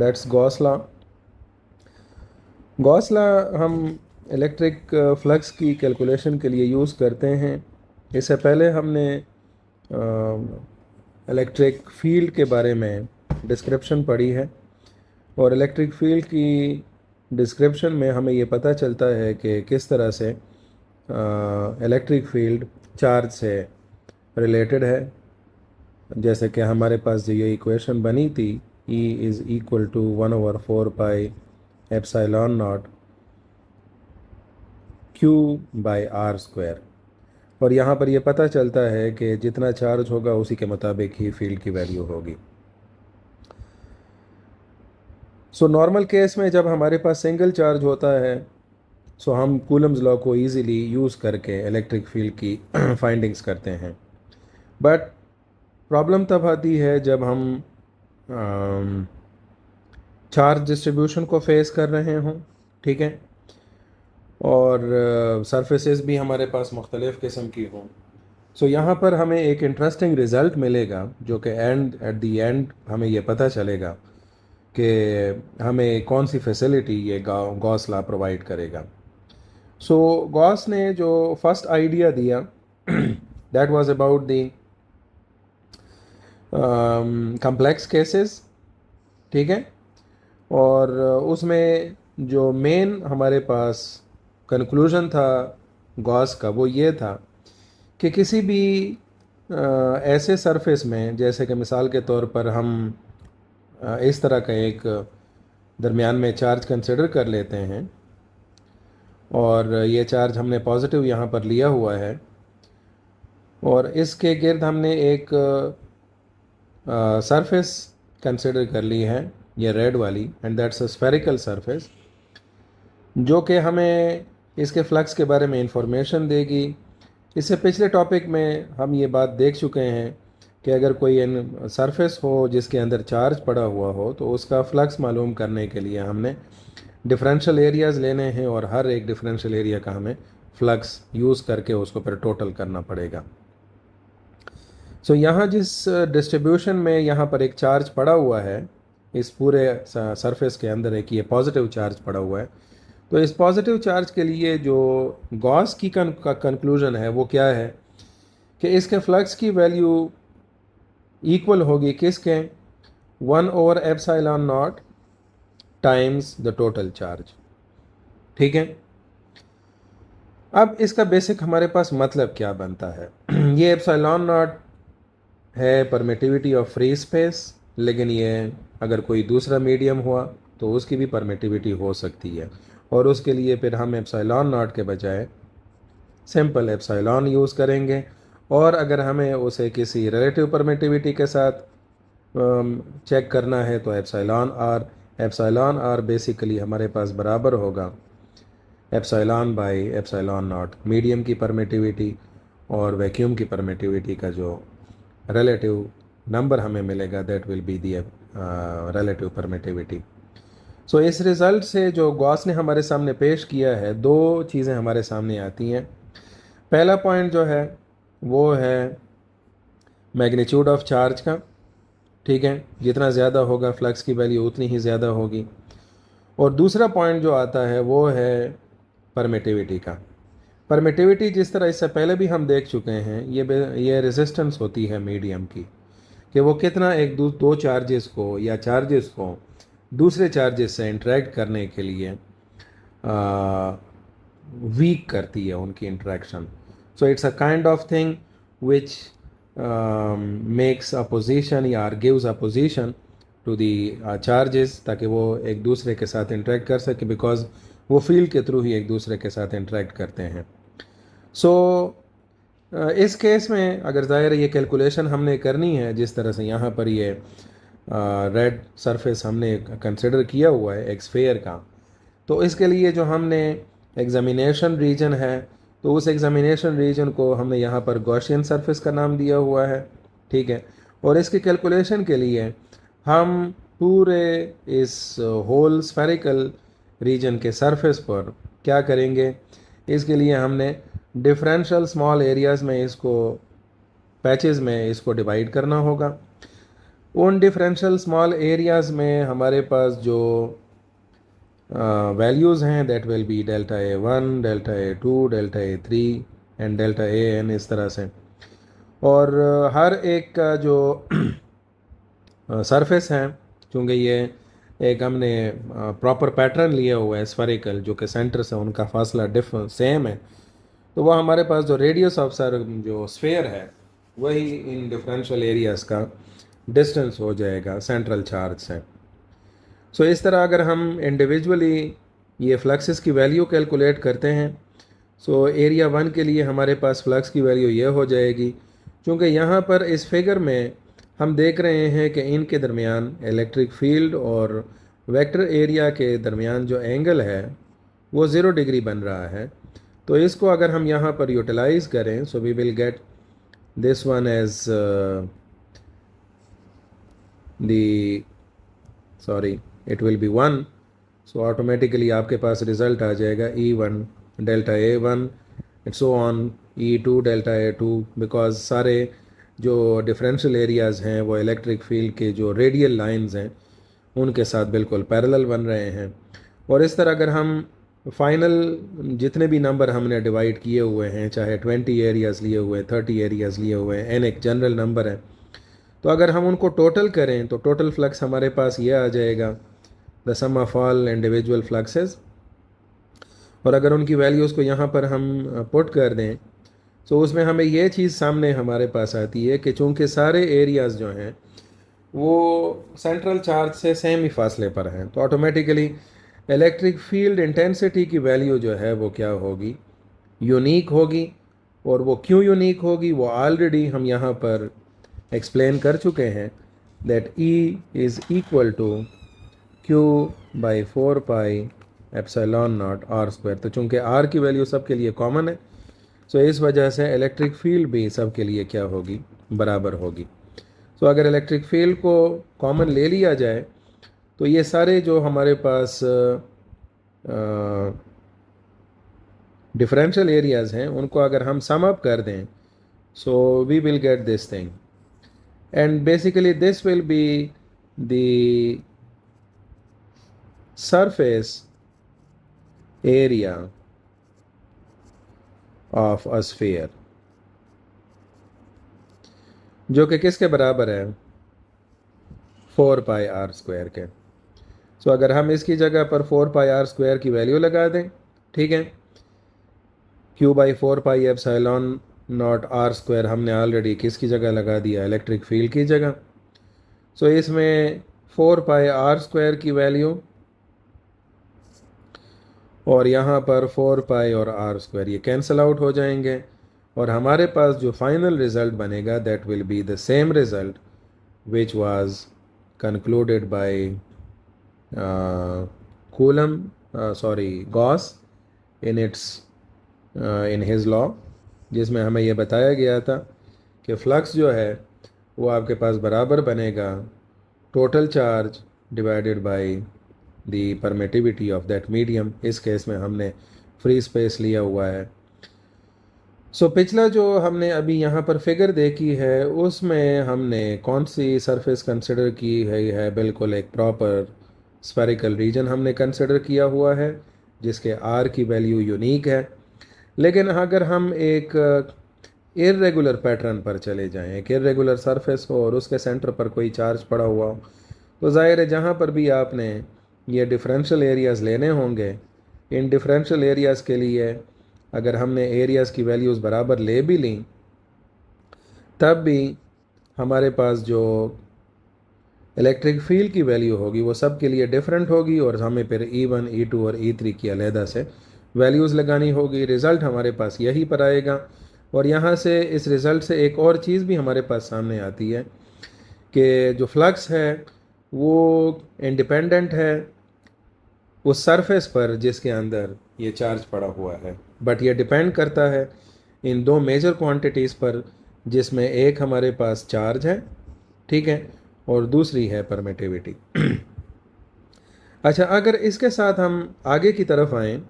That's Gauss law. Gauss law हम electric flux की calculation के लिए यूज़ करते हैं। इससे पहले हमने इलेक्ट्रिक फील्ड के बारे में डिस्क्रिप्शन पढ़ी है, और इलेक्ट्रिक फील्ड की डिस्क्रिप्शन में हमें ये पता चलता है कि किस तरह से इलेक्ट्रिक फील्ड चार्ज से रिलेटेड है। जैसे कि हमारे पास जो ये इक्वेशन बनी थी, E is equal to 1/4 pi epsilon naught Q/r²। और यहाँ पर ये पता चलता है कि जितना चार्ज होगा उसी के मुताबिक ही फील्ड की वैल्यू होगी। सो नॉर्मल केस में जब हमारे पास सिंगल चार्ज होता है, सो हम कूलम्स लॉ को इजीली यूज़ करके इलेक्ट्रिक फील्ड की फाइंडिंग्स करते हैं। बट प्रॉब्लम तब आती है जब हम चार्ज डिस्ट्रीब्यूशन को फेस कर रहे हों, ठीक है, और सरफेसेस भी हमारे पास मुख्तलिफ़ किस्म की हों। सो यहाँ पर हमें एक इंटरेस्टिंग रिज़ल्ट मिलेगा, जो कि एट द एंड हमें ये पता चलेगा कि हमें कौन सी फैसिलिटी ये गॉस लॉ प्रोवाइड करेगा। सो गॉस ने जो फर्स्ट आइडिया दिया that was about the complex cases, ठीक है, और उसमें जो मेन हमारे पास कंक्लूजन था गॉस का वो ये था कि किसी भी ऐसे सरफेस में, जैसे कि मिसाल के तौर पर हम इस तरह का एक दरमियान में चार्ज कंसिडर कर लेते हैं, और ये चार्ज हमने पॉजिटिव यहाँ पर लिया हुआ है, और इसके गिर्द हमने एक सरफेस कंसिडर कर ली है, ये रेड वाली, and that's a spherical surface, जो कि हमें इसके फ्लक्स के बारे में इंफॉर्मेशन देगी। इससे पिछले टॉपिक में हम ये बात देख चुके हैं कि अगर कोई सरफेस हो जिसके अंदर चार्ज पड़ा हुआ हो, तो उसका फ्लक्स मालूम करने के लिए हमने डिफरेंशियल एरियाज़ लेने हैं, और हर एक डिफरेंशियल एरिया का हमें फ्लक्स यूज़ करके उसको फिर टोटल करना पड़ेगा। सो यहाँ जिस डिस्ट्रीब्यूशन में यहाँ पर एक चार्ज पड़ा हुआ है इस पूरे सरफेस के अंदर, एक ये पॉजिटिव चार्ज पड़ा हुआ है, तो इस पॉजिटिव चार्ज के लिए जो गॉस की कंक्लूजन है वो क्या है कि इसके फ्लक्स की वैल्यू इक्वल होगी किसके, 1/ε0 टाइम्स द टोटल चार्ज, ठीक है। अब इसका बेसिक हमारे पास मतलब क्या बनता है ये एप्सिलॉन नॉट है परमिटिविटी ऑफ फ्री स्पेस, लेकिन ये अगर कोई दूसरा मीडियम हुआ तो उसकी भी परमिटिविटी हो सकती है, और उसके लिए फिर हम एप्सिलॉन नॉट के बजाय सिंपल एप्सिलॉन यूज़ करेंगे, और अगर हमें उसे किसी रिलेटिव परमिटिविटी के साथ चेक करना है तो एप्सिलॉन आर बेसिकली हमारे पास बराबर होगा ε/ε0 मीडियम की परमिटिविटी और वैक्यूम की परमिटिविटी का जो रिलेटिव नंबर हमें मिलेगा, that will be the relative permittivity. So इस रिज़ल्ट से जो गॉस ने हमारे सामने पेश किया है, दो चीज़ें हमारे सामने आती हैं। पहला पॉइंट जो है वो है मैग्नीट्यूड ऑफ चार्ज का, ठीक है, जितना ज़्यादा होगा फ्लक्स की वैल्यू उतनी ही ज़्यादा होगी। और दूसरा पॉइंट जो आता है वो है परमिटिविटी का। परमिटिविटी जिस तरह इससे पहले भी हम देख चुके हैं, ये रेजिस्टेंस होती है मीडियम की, कि वो कितना एक दो चार्जेस को या चार्जेस को दूसरे चार्जेस से इंटरेक्ट करने के लिए वीक करती है उनकी interaction. So it's a kind of thing which makes opposition या gives opposition to the charges, ताकि वो एक दूसरे के साथ इंटरेक्ट कर सके, बिकॉज वो फील्ड के थ्रू ही एक दूसरे के साथ इंटरेक्ट करते हैं। सो इस केस में अगर ज़ाहिर ये कैलकुलेशन हमने करनी है, जिस तरह से यहाँ पर ये रेड सरफेस हमने कंसिडर किया हुआ है एक स्फेयर का, तो इसके लिए जो हमने एग्जामिनेशन रीजन है, तो उस एग्जामिनेशन रीजन को हमने यहाँ पर गॉसियन सरफेस का नाम दिया हुआ है, ठीक है। और इसके कैलकुलेशन के लिए हम पूरे इस होल स्फेरिकल रीजन के सरफेस पर क्या करेंगे, इसके लिए हमने डिफरेंशियल स्मॉल एरियाज़ में इसको पैचेस में इसको डिवाइड करना होगा। उन डिफरेंशियल स्मॉल एरियाज़ में हमारे पास जो वैल्यूज़ हैं that will B delta A1, delta A2, delta A3 and delta AN, इस तरह से। और हर एक का जो सरफेस है, चूँकि ये एक हमने प्रॉपर पैटर्न लिया हुआ है स्फेरिकल, जो कि सेंटर से उनका फासला सेम है, तो वह हमारे पास जो रेडियस ऑफ सर जो स्फेयर है वही इन डिफरेंशियल एरियाज़ का डिस्टेंस हो जाएगा सेंट्रल चार्ज से। सो इस तरह अगर हम इंडिविजुअली ये फ्लक्सेस की वैल्यू कैलकुलेट करते हैं, सो एरिया 1 के लिए हमारे पास फ्लक्स की वैल्यू ये हो जाएगी। क्योंकि यहाँ पर इस फिगर में हम देख रहे हैं कि इनके दरमियान इलेक्ट्रिक फील्ड और वेक्टर एरिया के दरमियान जो एंगल है वो 0 डिग्री बन रहा है। तो इसको अगर हम यहाँ पर यूटिलाइज़ करें, so we will get this one as the sorry it will be 1। सो ऑटोमेटिकली आपके पास रिज़ल्ट आ जाएगा E1 डेल्टा A1 it's so on E2 डेल्टा A2, बिकॉज सारे जो डिफरेंशियल एरियाज़ हैं वो इलेक्ट्रिक फील्ड के जो रेडियल लाइंस हैं उनके साथ बिल्कुल पैरेलल बन रहे हैं। और इस तरह अगर हम फाइनल जितने भी नंबर हमने डिवाइड किए हुए हैं, चाहे 20 एरियाज़ लिए हुए हैं, 30 एरियाज़ लिए हुए हैं, n एक जनरल नंबर है, तो अगर हम उनको टोटल करें तो टोटल फ्लक्स हमारे पास ये आ जाएगा the sum of all individual fluxes. और अगर उनकी वैल्यूज़ को यहाँ पर हम पुट कर दें तो उसमें हमें ये चीज़ सामने हमारे पास आती है कि चूँकि सारे एरियाज़ जो हैं वो सेंट्रल चार्ज से सेम ही फासले पर हैं, तो ऑटोमेटिकली इलेक्ट्रिक फील्ड इंटेंसिटी की वैल्यू जो है वो क्या होगी, यूनिक होगी। और वो क्यों यूनिक होगी वो ऑलरेडी हम यहाँ पर एक्सप्लेन कर चुके हैं, that E is equal to Q by 4 pi epsilon not R²। तो चूँकि R की वैल्यू सबके लिए कॉमन है, सो इस वजह से इलेक्ट्रिक फील्ड भी सबके लिए क्या होगी, बराबर होगी। सो अगर इलेक्ट्रिक फील्ड को कॉमन ले लिया जाए तो ये सारे जो हमारे पास डिफरेंशियल एरियाज़ हैं उनको अगर हम सम अप कर दें, so we will get this thing, and basically this will be the surface area of a sphere, जो कि किसके बराबर है, 4 पाई R² के। सो अगर हम इसकी जगह पर 4 पाई R² की वैल्यू लगा दें, ठीक है, Q by 4 pi epsilon not R² हमने ऑलरेडी किसकी जगह लगा दिया, इलेक्ट्रिक फील्ड की जगह। सो इसमें 4 पाई R² की वैल्यू और यहाँ पर 4 पाई और R² ये कैंसिल आउट हो जाएंगे, और हमारे पास जो फाइनल रिज़ल्ट बनेगा that will be the same result which was concluded by Gauss in his law, जिसमें हमें यह बताया गया था कि फ्लक्स जो है वो आपके पास बराबर बनेगा total charge divided by the permittivity of that medium. इस केस में हमने फ्री स्पेस लिया हुआ है। सो पिछला जो हमने अभी यहाँ पर फिगर देखी है उसमें हमने कौन सी सरफेस कंसिडर की है बिल्कुल एक प्रॉपर स्फेरिकल रीजन हमने कंसिडर किया हुआ है जिसके R की वैल्यू यूनिक है। लेकिन अगर हम एक इर्रेगुलर पैटर्न पर चले जाएं, एक इर्रेगुलर सरफेस हो और उसके सेंटर पर कोई चार्ज पड़ा हुआ हो, तो ज़ाहिर है जहाँ पर भी आपने ये डिफरेंशियल एरियाज़ लेने होंगे, इन डिफरेंशियल एरियाज़ के लिए अगर हमने एरियाज़ की वैल्यूज़ बराबर ले भी ली तब भी हमारे पास जो इलेक्ट्रिक फील्ड की वैल्यू होगी वो सब के लिए डिफरेंट होगी, और हमें फिर E1, E2 और E3 की अलहदा से वैल्यूज़ लगानी होगी। रिज़ल्ट हमारे पास यही पर आएगा। और यहाँ से इस रिज़ल्ट से एक और चीज़ भी हमारे पास सामने आती है कि जो फ्लक्स है वो इंडिपेंडेंट है उस सरफेस पर जिसके अंदर ये चार्ज पड़ा हुआ है, बट ये डिपेंड करता है इन दो मेजर क्वांटिटीज़ पर, जिसमें एक हमारे पास चार्ज है, ठीक है, और दूसरी है परमिटिविटी। अच्छा, अगर इसके साथ हम आगे की तरफ आएँ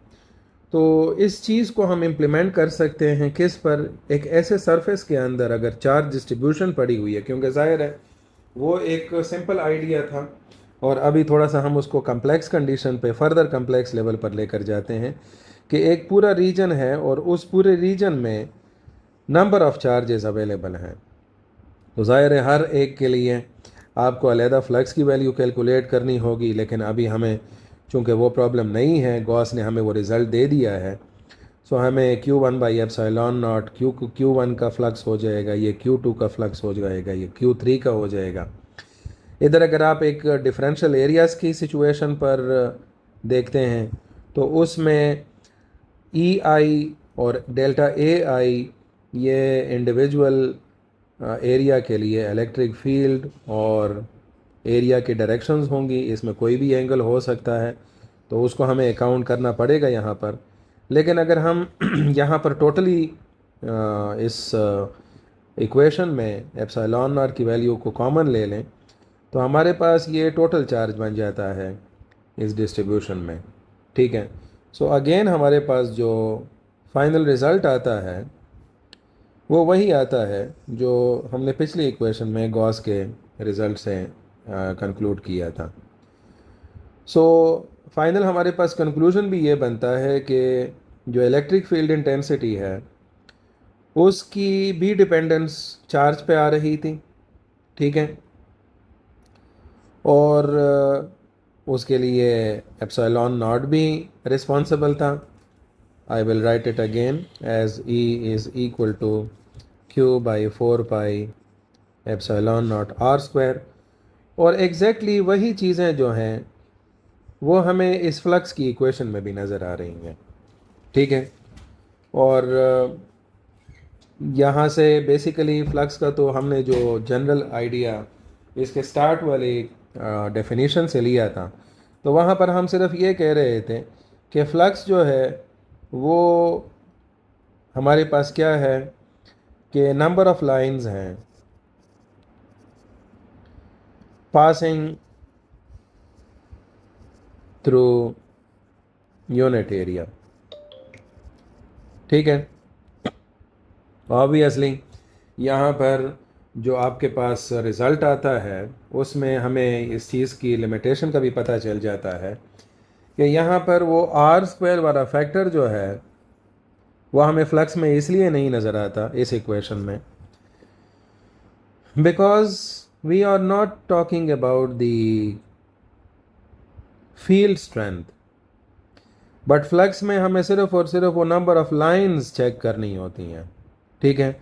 तो इस चीज़ को हम इम्प्लीमेंट कर सकते हैं किस पर, एक ऐसे सरफेस के अंदर अगर चार्ज डिस्ट्रीब्यूशन पड़ी हुई है, क्योंकि ज़ाहिर है वो एक सिंपल आइडिया था, और अभी थोड़ा सा हम उसको कम्प्लेक्स कंडीशन पे, फर्दर कम्प्लेक्स लेवल पर लेकर जाते हैं कि एक पूरा रीजन है और उस पूरे रीजन में नंबर ऑफ़ चार्जेस अवेलेबल हैं। तो ज़ाहिर है हर एक के लिए आपको अलहदा फ्लक्स की वैल्यू कैलकुलेट करनी होगी, लेकिन अभी हमें चूँकि वो प्रॉब्लम नहीं है, गॉस ने हमें वो रिज़ल्ट दे दिया है। सो हमें Q1/ε0 Q1 का फ्लक्स हो जाएगा, ये Q2 का फ्लक्स हो जाएगा, ये Q3 का हो जाएगा। इधर अगर आप एक डिफरेंशियल एरियाज़ की सिचुएशन पर देखते हैं तो उसमें ई आई और डेल्टा ए आई ये इंडिविजुअल एरिया के लिए इलेक्ट्रिक फील्ड और एरिया की डायरेक्शंस होंगी। इसमें कोई भी एंगल हो सकता है, तो उसको हमें अकाउंट करना पड़ेगा यहाँ पर। लेकिन अगर हम यहाँ पर टोटली इस इक्वेशन में एप्सिलॉन नॉट की वैल्यू को कॉमन ले लें तो हमारे पास ये टोटल चार्ज बन जाता है इस डिस्ट्रीब्यूशन में। ठीक है। सो अगेन हमारे पास जो फाइनल रिज़ल्ट आता है वो वही आता है जो हमने पिछली इक्वेशन में गॉस के रिज़ल्ट से कंक्लूड किया था। सो फाइनल हमारे पास कंक्लूजन भी ये बनता है कि जो इलेक्ट्रिक फील्ड इंटेंसिटी है उसकी भी डिपेंडेंस चार्ज पे आ रही थी। ठीक है। और उसके लिए एप्सिलॉन नॉट भी रिस्पॉन्सिबल था। I will write it again as E is equal to Q/4 epsilon not R²। और एग्जैक्टली वही चीज़ें जो हैं वो हमें इस फ्लक्स की इक्वेशन में भी नज़र आ रही हैं। ठीक है। और यहाँ से बेसिकली फ्लक्स का तो हमने जो जनरल आइडिया इसके स्टार्ट वाली डेफिनेशन से लिया था, तो वहाँ पर हम सिर्फ ये कह रहे थे कि फ्लक्स जो है वो हमारे पास क्या है कि नंबर ऑफ़ लाइंस हैं पासिंग थ्रू यूनिट एरिया। ठीक है। ऑब्वियसली यहाँ पर जो आपके पास रिज़ल्ट आता है उसमें हमें इस चीज़ की लिमिटेशन का भी पता चल जाता है कि यहाँ पर वो R² वाला फैक्टर जो है वो हमें फ्लक्स में इसलिए नहीं नज़र आता इस इक्वेशन में, because we are not talking about the field strength, but flux में हमें सिर्फ और सिर्फ वो नंबर ऑफ़ लाइंस चेक करनी होती हैं। ठीक है।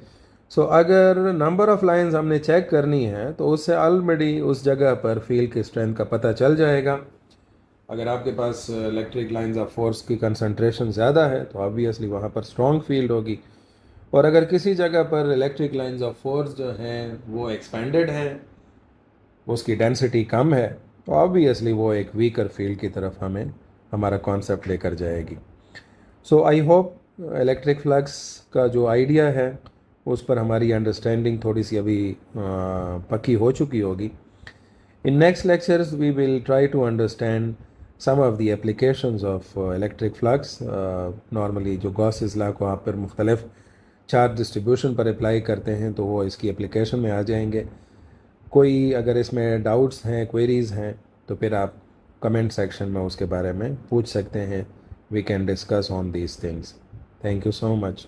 सो अगर नंबर ऑफ़ लाइंस हमने चेक करनी है तो उससे ऑलरेडी उस जगह पर फील्ड की स्ट्रेंथ का पता चल जाएगा। अगर आपके पास इलेक्ट्रिक लाइंस ऑफ फोर्स की कंसंट्रेशन ज़्यादा है तो ऑब्वियसली वहाँ पर स्ट्रॉन्ग फील्ड होगी, और अगर किसी जगह पर इलेक्ट्रिक लाइंस ऑफ फोर्स जो हैं वो एक्सपेंडेड हैं, उसकी डेंसिटी कम है, तो ऑब्वियसली वो एक वीकर फील्ड की तरफ हमें हमारा कॉन्सेप्ट लेकर जाएगी। सो आई होप इलेक्ट्रिक फ्लक्स का जो आइडिया है उस पर हमारी अंडरस्टैंडिंग थोड़ी सी अभी पक्की हो चुकी होगी। In next lectures we will try to understand some of the applications of electric flux. Normally जो गॉसेस लॉ को आप पर मुख्तलिफ चार्ज डिस्ट्रीब्यूशन पर अप्लाई करते हैं तो वो इसकी एप्लीकेशन में आ जाएंगे। कोई अगर इसमें डाउट्स हैं, क्वेरीज़ हैं, तो फिर आप कमेंट सेक्शन में उसके बारे में पूछ सकते हैं। We can discuss on these things. Thank you so much.